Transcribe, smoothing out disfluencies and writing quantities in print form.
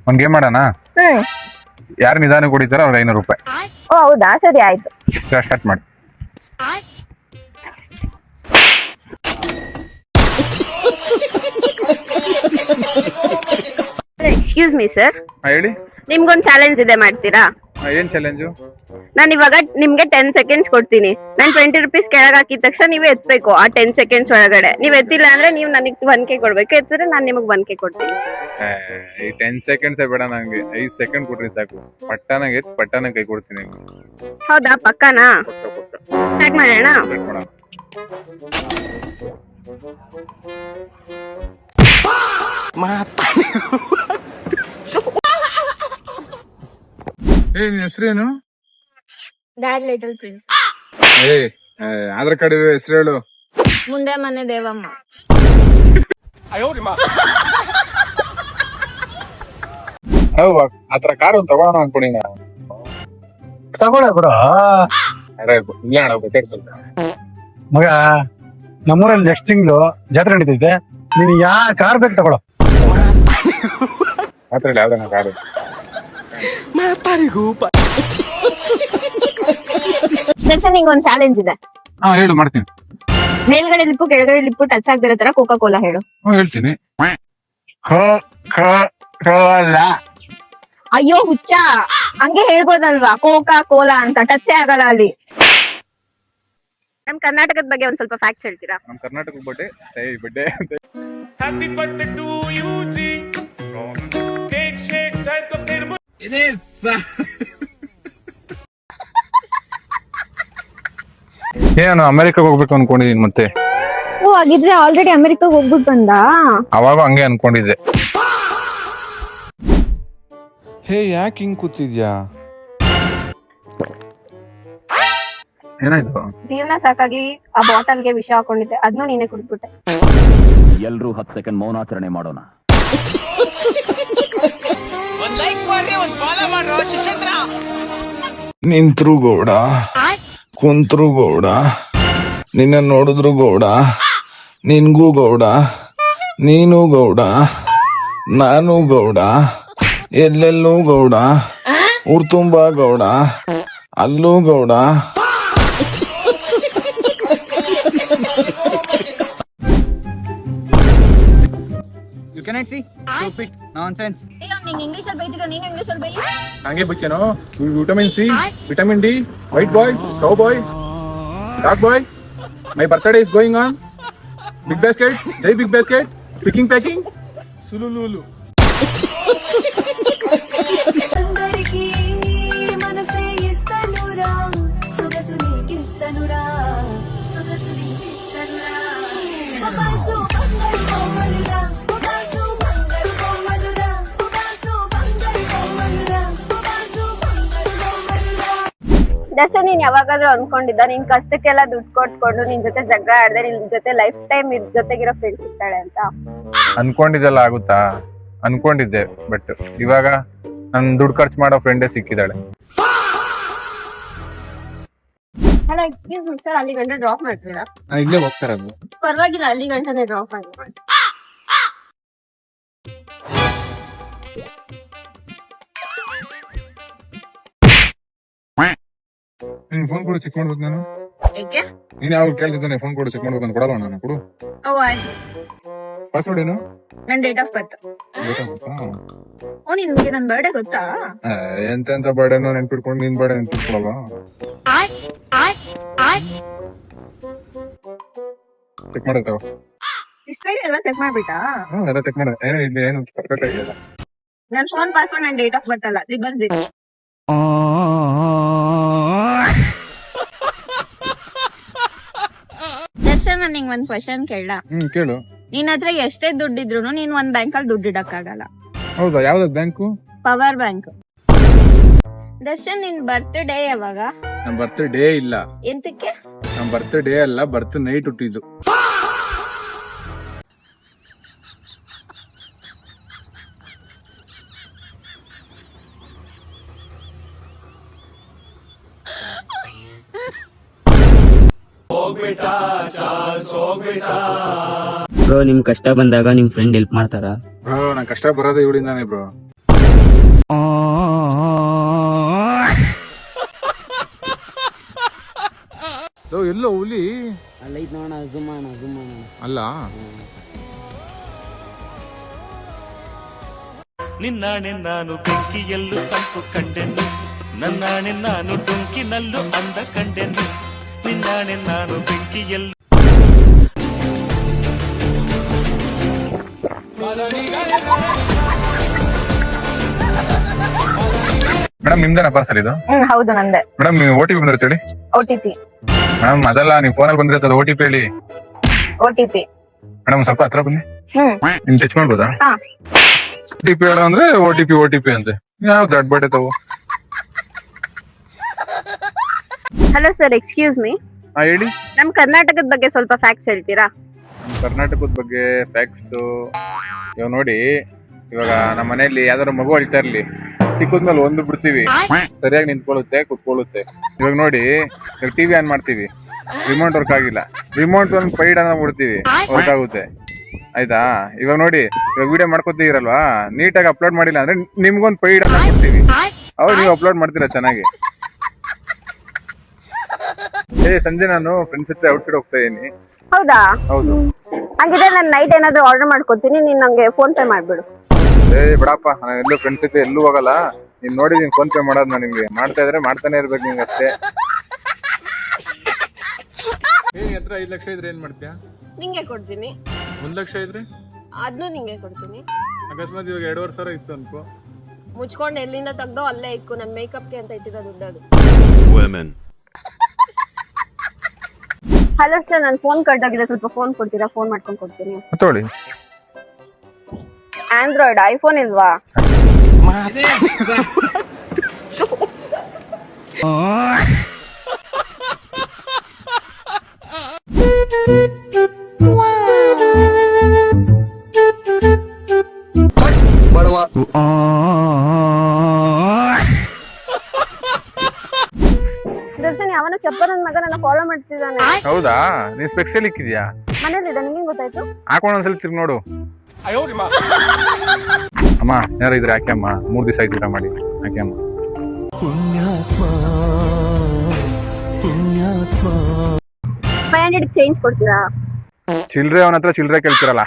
ಒಂದ್ ಗೇಮ್ ಮಾಡೋಣ. ಹ್ಮ್. ಯಾರು ನಿಧಾನ ಕುಡಿತಾರ ಅವ್ರಿಗೆ 500 ರೂಪಾಯಿ. ಓ ಹೌದಾ, ಸರಿ ಆಯ್ತು. ಸ್ಟಾರ್ಟ್ ಮಾಡಿ. ಎಕ್ಸ್ಕ್ಯೂಸ್ ಮೀ ಸರ್, ಹೇಳಿ. ನಿಮ್ಗೊಂದು ಚಾಲೆಂಜ್ ಇದೆ, ಮಾಡ್ತೀರಾ? ಏನ್ ಚಾಲೆಂಜು? ನಾನು ಇವಾಗ ನಿಮ್ಗೆ 10 seconds ಕೊಡ್ತೀನಿ. ನಾನು 20 rupees ಕೆಳಗೆ ಹಾಕಿದ ತಕ್ಷಣ ನೀವೇ ಎತ್ತಬೇಕು. ಆ 10 seconds ಒಳಗಡೆ ನೀವ್ ಎತ್ತಿಲ್ಲ ಅಂದ್ರೆ ನೀವು ನನಗೆ 1K ಕೊಡ್ಬೇಕು, ಎತ್ತಿದ್ರೆ ನಾನು ನಿಮಗೆ 1K ಕೊಡ್ತೀನಿ. ಈ 10 seconds ಬೇಡ, ನಂಗೆ 5 ಸೆಕೆಂಡ್ ಕೊಡ್ರಿ ಸಾಕು. ಪಟ್ಟನಾಗ ಎತ್ ಪಟ್ಟನ ಕೈ ಕೊಡ್ತೀನಿ. ಹೌದಾ, ಪಕ್ಕಾನಾ? ಸ್ಟಾರ್ಟ್ ಮಾಡೋಣ. ನಿನ್ ಹೆಸರೇನು? Dad little prince. Aadhaar card ಇರೋ ಹೆಸರು ಹೇಳು. ಮುಂದೆ ಮನೆ ದೇವಮ್ಮ. ಆತರ ಕಾರ್ ಒಂದು ತಗೋಣ ಅನ್ಕೊಂಡಿ. ತಗೊಳ ಬಿಡು ಮಗ. ನಮ್ಮೂರಲ್ಲಿ ನೆಕ್ಸ್ಟ್ ತಿಂಗಳು ಜಾತ್ರೆ ನಡೀತೈತೆ. ನೀನು ಯಾವ ಕಾರ್ ಬೇಕು ತಗೊಳ. ಯಾವ್ದನ ಕಾರು? ನಿಂಗೊಂದು ಚಾಲೆಂಜ್ ಇದೆ. ಹೇಳು, ಮಾಡ್ತೀನಿ. ಮೇಲ್ಗಡೆ ಲಿಪ್ಪು ಕೆಳಗಡೆ ಲಿಪ್ಪು ಟಚ್ ಆಗದಿರೋ ತರ ಕೋಕಾ ಕೋಲಾ ಹೇಳು. ಹೇಳ್ತೀನಿ. ಅಯ್ಯೋ ಹುಚ್ಚ, ಹಂಗೆ ಹೇಳ್ಬೋದಲ್ವಾ ಕೋಕಾ ಕೋಲಾ ಅಂತ, ಟಚ್ ಆಗಲ್ಲ ಅಲ್ಲಿ. ನಮ್ ಕರ್ನಾಟಕದ ಬಗ್ಗೆ ಒಂದ್ ಸ್ವಲ್ಪ ಫ್ಯಾಕ್ಟ್ಸ್ ಹೇಳ್ತೀರಾ? ನಮ್ ಕರ್ನಾಟಕ ಬಡ್ಡೆ ಬಡ್ಡೆ Happy birthday to you, G. Cake shake है तो फिर ನಾನು ಅಮೆರಿಕಾಗ ಹೋಗ್ಬೇಕು ಅನ್ಕೊಂಡಿದೀನಿ ಮತ್ತೆ. ಓ, ಹಾಗಿದ್ರೆ ಆಲ್ರೆಡಿ ಅಮೆರಿಕಾಗ್ ಹೋಗ್ಬಿಟ್ಟು ಬಂದ? ಅವಾಗ ಹಂಗೆ ಅನ್ಕೊಂಡಿದ್ದೆ. ಯಾಕೆ ಹಿಂಗ್ ಕೂತಿದ್ಯಾ? ಏನಾಯ್ತು? ಜೀವನ ಸಾಕಾಗಿ ಆ ಬಾಟಲ್ಗೆ ವಿಷ ಹಾಕೊಂಡಿದ್ದೆ, ಅದನ್ನು ನೀನೇ ಕುಡ್ಬಿಟ್ಟೆ. ಎಲ್ರೂ 10 ಸೆಕೆಂಡ್ ಮೌನಾಚರಣೆ ಮಾಡೋಣ. ನಿಂತ್ರು ಗೌಡ, ಕುಂತ್ರು ಗೌಡ, ನಿನ್ನ ನೋಡಿದ್ರು ಗೌಡ, ನಿನ್ಗೂ ಗೌಡ, ನೀನು ಗೌಡ, ನಾನು ಗೌಡ, ಎಲ್ಲೆಲ್ಲೂ ಗೌಡ, ಊರ್ ತುಂಬಾ ಗೌಡ, ಅಲ್ಲೂ Gowda. You cannot see? Stupid nonsense. English ಅಲ್ಲಿ ಬೈತಿದ್ದ, ನೀನು ಇಂಗ್ಲಿಷ್ ಅಲ್ಲಿ ಬೈ. ಹಂಗೆ ಬಿಚ್ಚೇನೋ. Vitamin C, vitamin D, white boy, cow boy, dark boy. My birthday is going on. Big basket, ಜೈ ಬಿಗ್ ಬಾಸ್ಕೆಟ್, ಪಿಕಿಂಗ್ ಪ್ಯಾಕಿಂಗ್, ಸುಲುಲುಲು. ದರ್ಶನ್, ನೀನ್ ಯಾವಾಗಾದ್ರೂ ಅನ್ಕೊಂಡಿದ್ದ ನಿನ್ ಕಷ್ಟಕ್ಕೆಲ್ಲ ದುಡ್ಡು ಕೊಟ್ಕೊಂಡು ನಿನ್ ಜೊತೆ ಜಗಳ ಆಡ್ದೆ ನಿನ್ ಜೊತೆ ಲೈಫ್ ಟೈಮ್ ಜೊತೆಗಿರೋ ಫ್ರೆಂಡ್ ಸಿಗ್ತಾಳೆ ಅಂತ? ಅನ್ಕೊಂಡಿದ್ದೆಲ್ಲ ಆಗುತ್ತಾ? ಅನ್ಕೊಂಡಿದ್ದೆ, ಬಟ್ ಇವಾಗ ನನ್ ದುಡ್ಡು ಖರ್ಚು ಮಾಡೋ ಫ್ರೆಂಡೇ ಸಿಕ್ಕಿದಾಳೆ. ಹಲೋ, ಎಕ್ಸ್ಕ್ಯೂಸ್ ಮೀ ಸರ್, ಅಲ್ಲಿ ಗಂಟೆ ಡ್ರಾಪ್ ಮಾಡ್ತೀರಾ? ಇಲ್ಲೇ ಹೋಗ್ತಾರ. ಪರವಾಗಿಲ್ಲ, ಅಲ್ಲಿ ಗಂಟೆ ಡ್ರಾಪ್ ಮಾಡಿ. ನೀನ್ ಫೋನ್ ಕೊಡು, ಚೆಕ್ ಮಾಡ್ಬೇಕು ನಾನು. ಏಕೆ? ನೀನ್ ಯಾವಾಗ ಕೇಳ್ತಿದ್ದಾನೆ ಫೋನ್ ಕೊಡು, ಚೆಕ್ ಮಾಡ್ಬೇಕು ಅಂತ ಕೊಡಲ್ಲ ನಾನು. ಕೊಡು. ಓ ಆಯ್ತು. ಪಾಸ್ವರ್ಡ್ ಏನು? ನನ್ ಡೇಟ್ ಆಫ್ ಬರ್ತ್. ಓ, ನಿನ್ಗೆ ನನ್ ಬರ್ಡೇ ಗೊತ್ತಾ? ಎಂತೆಂತ ಬರ್ಡೇನೋ ನೆನ್ಪಿಟ್ಕೊಂಡು ನಿನ್ ಬರ್ಡೇ ನೆನ್ಪಿಟ್ಕೊಳಲ್ವಾ? ಚೆಕ್ ಮಾಡತ್ತಾವ. ಡಿಸ್ಪ್ಲೇ ಎಲ್ಲ ಚೆಕ್ ಮಾಡ್ಬಿಟ್ಟಾ? ಎಲ್ಲ ಚೆಕ್ ಮಾಡ. ಏನೋ ಇಲ್ಲಿ ಏನು ಪರ್ಫೆಕ್ಟ್ ಆಗಿಲ್ಲ. ನನ್ ಫೋನ್ ಪಾಸ್ವರ್ಡ್ ನನ್ ಡೇಟ್ ಆಫ್ ಬರ್ತ್ ಅಲ್ಲ, 000. ದರ್ಶನ್, ನಾನು ನಿಂಗೆ ಒಂದ್ ಕ್ವಶನ್ ಕೇಳ. ಕೇಳು. ನಿನ್ ಹತ್ರ ಎಷ್ಟೇ ದುಡ್ಡಿದ್ರು ನೀನ್ ಒಂದ್ ಬ್ಯಾಂಕ್ ಅಲ್ಲಿ ದುಡ್ಡು ಇಡಕ್ಕಾಗಲ್ಲ. ಹೌದಾ? ಯಾವ್ದು ಬ್ಯಾಂಕು? Power bank. ದರ್ಶನ್, ನಿನ್ ಬರ್ತ್ಡೇ ಯಾವಾಗ? ನಮ್ ಬರ್ತ್ಡೇ ಇಲ್ಲ. ಎಂತಕ್ಕೆ? ನಮ್ ಬರ್ತ್ಡೇ ಅಲ್ಲ, ಬರ್ತ್ ನೈಟ್ ಹುಟ್ಟಿದ್ದು. ಬ್ರೋ, ನಿಮ್ ಕಷ್ಟ ಬಂದಾಗ ನಿಮ್ ಫ್ರೆಂಡ್ ಹೆಲ್ಪ್ ಮಾಡ್ತಾರಾ? ಬ್ರೋ, ನಂಗೆ ಕಷ್ಟ ಬರೋದೇ ಇವಳಿಂದಾನೆ ಬ್ರೋ. ಎಲ್ಲೋ ಹುಲಿ ಅಲ್ಲೈತ್ ನೋಡೋಣ ಝೂಮ್ ಮಾಡೋಣ ಅಲ್ಲ. ನಿನ್ನಾಣೆ ನಾನು ಬೆಂಕಿಯಲ್ಲೂ ತಂಪು ಕಂಡೆನು, ನನ್ನಾಣೆ ನಾನು ಡೊಂಕಿನಲ್ಲೂ ಅಂದ ಕಂಡೆನು, ನಿನ್ನಾಣೆ ನಾನು ಬೆಂಕಿಯಲ್ಲೂ. ಮೇಡಮ್ ನಿಮ್ದೇನಾ ಪಾರ್ಸಲ್ ಇದು? ಹೌದು ನಂದೆ. ಮೇಡಮ್ ನೀವು OTP ಬಂದಿರುತ್ತೆ ಹೇಳಿ. OTP ಮೇಡಮ್ ಅದಲ್ಲ, ನೀವು ಫೋನಲ್ಲಿ ಬಂದಿರುತ್ತೆ OTP ಹೇಳಿ. OTP ಮೇಡಮ್ ಸ್ವಲ್ಪ ಹತ್ರ ಬನ್ನಿ, ನಿಮ್ ಟಚ್ ಮಾಡ್ಬೋದಾ? OTP ಹೇಳೋ ಅಂದ್ರೆ OTP ಅಂತೆ, ಯಾವ್ದು ಅಡ್ಬಾಟ್ ತಾವು? Hello sir, excuse me. ಹೇಳಿ. ನಮ್ ಕರ್ನಾಟಕದ ಬಗ್ಗೆ ಸ್ವಲ್ಪ ಫ್ಯಾಕ್ಟ್ಸ್ ಹೇಳ್ತೀರಾ? ಕರ್ನಾಟಕದ ಬಗ್ಗೆ ಫ್ಯಾಕ್ಟ್ಸ್ ಇವಾಗ ನೋಡಿ, ಇವಾಗ ನಮ್ಮ ಮನೆಯಲ್ಲಿ ಯಾವ್ದಾದ್ರು ಮಗು ಅಳ್ತಾ ಇರ್ಲಿ, ಚಿಕ್ಕದ್ಮೇಲೆ ಒಂದು ಬಿಡ್ತೀವಿ, ಸರಿಯಾಗಿ ನಿಂತ್ಕೊಳ್ಳುತ್ತೆ, ಕುತ್ಕೊಳ್ಳುತ್ತೆ. ಇವಾಗ ನೋಡಿ, ಇವಾಗ ಟಿವಿ ಆನ್ ಮಾಡ್ತೀವಿ, ರಿಮೋಟ್ ವರ್ಕ್ ಆಗಿಲ್ಲ, ರಿಮೋಟ್ ಒಂದು ಪೈಡ್ ಅನ್ನ ಬಿಡ್ತೀವಿ, ವರ್ಕ್ ಆಗುತ್ತೆ. ಆಯ್ತಾ? ಇವಾಗ ನೋಡಿ, ಇವಾಗ ವಿಡಿಯೋ ಮಾಡ್ಕೊತೀರಲ್ವಾ, ನೀಟಾಗಿ ಅಪ್ಲೋಡ್ ಮಾಡಿಲ್ಲ ಅಂದ್ರೆ ನಿಮ್ಗೊಂದು ಪೈಡ್ ಅನ್ನ ಕೊಡ್ತೀವಿ, ಅವಾಗ ನೀವು ಅಪ್ಲೋಡ್ ಮಾಡ್ತೀರಾ ಚೆನ್ನಾಗಿ. ಸಂಜೆ ನಾನು ಫ್ರೆಂಡ್ಸ್ ಜೊತೆ ಔಟ್ಸೈಡ್ ಹೋಗ್ತಾ ಇದೀನಿ. ಹೌದಾ? ಹೌದು. ಹಂಗಿದ್ರೆ ನಾನು ನೈಟ್ ಏನಾದ್ರು ಆರ್ಡರ್ ಮಾಡ್ಕೊತೀನಿ, ನೀನ್ ನಂಗೆ ಫೋನ್ ಪೇ ಮಾಡ್ಬಿಡು. ಬಿಡಪ್ಪ, ನಾನು ಎಲ್ಲೂ ಫ್ರೆಂಡ್ಸ್ ಜೊತೆ ಎಲ್ಲೂ ಹೋಗಲ್ಲ. ನೀನ್ ನೋಡಿ ನೀನ್ ಫೋನ್ ಪೇ ಮಾಡೋದು ನಾನು ನಿಮ್ಗೆ, ಮಾಡ್ತಾ ಇದ್ರೆ ಮಾಡ್ತಾನೆ ಇರ್ಬೇಕು ನಿಮ್ಗೆ ಅಷ್ಟೇ. ಹತ್ರ 5 ಲಕ್ಷ ಇದ್ರೆ ಏನ್ ಮಾಡ್ತೀಯಾ? ನಿಂಗೆ ಕೊಡ್ತೀನಿ. 1 ಲಕ್ಷ ಇದ್ರೆ ಅದ್ನು ನಿಂಗೆ ಕೊಡ್ತೀನಿ. ಅಕಸ್ಮಾತ್ ಇವಾಗ 2.5 ಸಾವಿರ ಇತ್ತು ಅನ್ಕೋ, ಮುಚ್ಕೊಂಡು ಎಲ್ಲಿಂದ ತೆಗ್ದೋ ಅಲ್ಲೇ ಇಕ್ಕು, ನನ್ ಮೇಕಪ್ಗೆ ಅಂತ ಇಟ್ಟಿರೋ ದುಡ್ಡು ಅದು. ಹಲೋ ಸರ್, ನನ್ನ ಫೋನ್ ಕಟ್ ಆಗಿದೆ, ಸ್ವಲ್ಪ ಫೋನ್ ಕೊಡ್ತೀರಾ? ಫೋನ್ ಮಾಡ್ಕೊಂಡು ಕೊಡ್ತೀನಿ. ತಗೊಳ್ಳಿ. ಆಂಡ್ರಾಯ್ಡ್, ಐಫೋನ್ ಇಲ್ವಾ? ದರ್ಶನ್, ಅವನ ಚಪ್ಪರ್ ನನ್ ಮಗ ನನ್ನ ಫಾಲೋ ಮಾಡ್ತಿದ್ದಾನೆ. ಹೌದಾ? ನೀನ್ ಸ್ಪೆಕ್ಸಲ್ ಇಕ್ಕಿದ್ಯಾ? ಮನೇಲಿದ್ದ, ನಿಂಗೆ ಗೊತ್ತಾಯ್ತು? ಹಾಕೊಂಡು ಒಂದ್ಸಲ ತಿರ್ಗಿ ನೋಡು. ಅಮ್ಮ ಯಾರು ಇದ್ರೆ ಯಾಕೆ ಅಮ್ಮ, 3 ದಿವಸ ಆಯ್ತು ಊಟ ಮಾಡಿ, ಯಾಕೆ ಅಮ್ಮ? ಪುಣ್ಯಾತ್ಮ ಪುಣ್ಯಾತ್ಮ. 500 ಚೇಂಜ್ ಕೊಡ್ತೀರಾ? ಚಿಲ್ರೆ ಅವನ ಹತ್ರ ಚಿಲ್ರೆ ಕೇಳ್ತಿರಲ್ಲ.